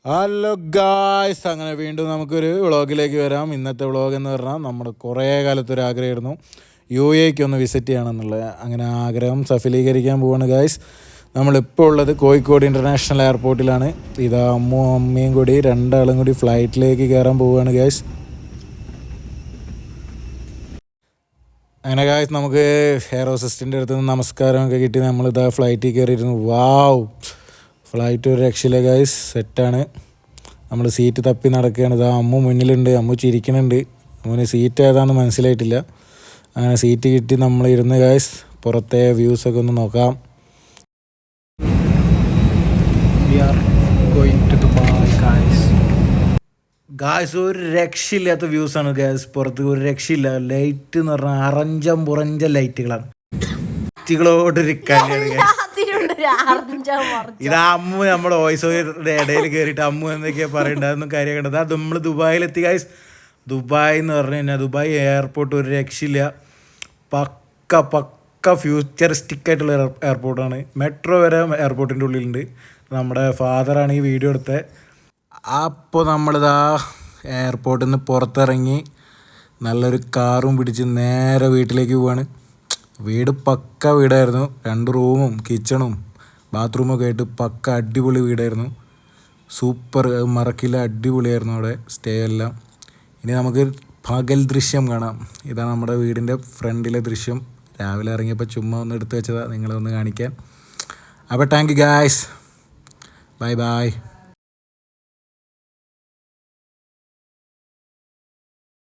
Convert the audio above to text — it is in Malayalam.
ഹലോ ഗായ്സ്, അങ്ങനെ വീണ്ടും നമുക്കൊരു വ്ളോഗിലേക്ക് വരാം. ഇന്നത്തെ വ്ളോഗ് എന്ന് പറഞ്ഞാൽ നമ്മുടെ കുറേ കാലത്തൊരു ആഗ്രഹമായിരുന്നു UAE ഒന്ന് വിസിറ്റ് ചെയ്യണമെന്നുള്ളത്. അങ്ങനെ ആഗ്രഹം സഫലീകരിക്കാൻ പോവാണ് ഗായ്സ്. നമ്മളിപ്പോൾ ഉള്ളത് കോഴിക്കോട് ഇൻ്റർനാഷണൽ എയർപോർട്ടിലാണ്. ഇതാ അമ്മയും കൂടി രണ്ടാളും കൂടി ഫ്ലൈറ്റിലേക്ക് കയറാൻ പോവുകയാണ് ഗായ്സ്. അങ്ങനെ ഗായ്സ് നമുക്ക് എയർ ഹോസ്റ്റസിൻ്റെ അടുത്ത് നിന്ന് നമസ്കാരമൊക്കെ കിട്ടി നമ്മളിതാ ഫ്ലൈറ്റിൽ കയറിയിരുന്നു. വാവ്, ഫ്ലൈറ്റ് ഒരു രക്ഷയില്ല ഗായ്സ്, സെറ്റാണ്. നമ്മൾ സീറ്റ് തപ്പി നടക്കുകയാണ്. ഇതാ അമ്മു മുന്നിലുണ്ട്, അമ്മു ചിരിക്കുന്നുണ്ട്. അമ്മുവിന് സീറ്റ് ഏതാണെന്ന് മനസ്സിലായിട്ടില്ല. അങ്ങനെ സീറ്റ് കിട്ടി നമ്മൾ ഇരുന്ന് ഗായ്സ് പുറത്തെ വ്യൂസൊക്കെ ഒന്ന് നോക്കാം. ഗായ്സ് ഒരു രക്ഷയില്ലാത്ത വ്യൂസാണ് ഗായ്സ്. പുറത്ത് ഒരു രക്ഷയില്ല. ലൈറ്റ് എന്ന് പറഞ്ഞാൽ അറഞ്ചം പുറഞ്ച ലൈറ്റുകളാണ്. ലൈറ്റുകളോടൊരു കളിയാണ് ഗായ്സ്. ഇത് അമ്മു നമ്മുടെ വോയിസ് ഓവറിന്റെ ഇടയിൽ കയറിയിട്ട് അമ്മു എന്തൊക്കെയാ പറയണ്ടത്, അതൊന്നും കാര്യമാക്കേണ്ടത്. അത് നമ്മൾ ദുബായിലെത്തി ഗായ്സ്. ദുബായ് എന്ന് പറഞ്ഞു കഴിഞ്ഞാൽ ദുബായ് എയർപോർട്ട് ഒരു രക്ഷയില്ല. പക്ക ഫ്യൂച്ചറിസ്റ്റിക് ആയിട്ടുള്ള എയർപോർട്ടാണ്. മെട്രോ വരെ എയർപോർട്ടിൻ്റെ ഉള്ളിലുണ്ട്. നമ്മുടെ ഫാദറാണ് ഈ വീഡിയോ എടുത്തത്. അപ്പോൾ നമ്മളിതാ എയർപോർട്ടിൽ നിന്ന് പുറത്തിറങ്ങി നല്ലൊരു കാറും പിടിച്ച് നേരെ വീട്ടിലേക്ക് പോവാണ്. വീട് പക്ക വീടായിരുന്നു. 2 റൂമും കിച്ചണും ബാത്റൂമൊക്കെ ആയിട്ട് പക്ക അടിപൊളി വീടായിരുന്നു. സൂപ്പർ, മറക്കില്ല, അടിപൊളിയായിരുന്നു അവിടെ സ്റ്റേ എല്ലാം. ഇനി നമുക്ക് പകൽ ദൃശ്യം കാണാം. ഇതാണ് നമ്മുടെ വീടിൻ്റെ ഫ്രണ്ടിലെ ദൃശ്യം. രാവിലെ ഇറങ്ങിയപ്പോൾ ചുമ്മാ ഒന്ന് എടുത്ത് വെച്ചതാണ് നിങ്ങളെ ഒന്ന് കാണിക്കാൻ. അപ്പോൾ thank you guys, bye bye.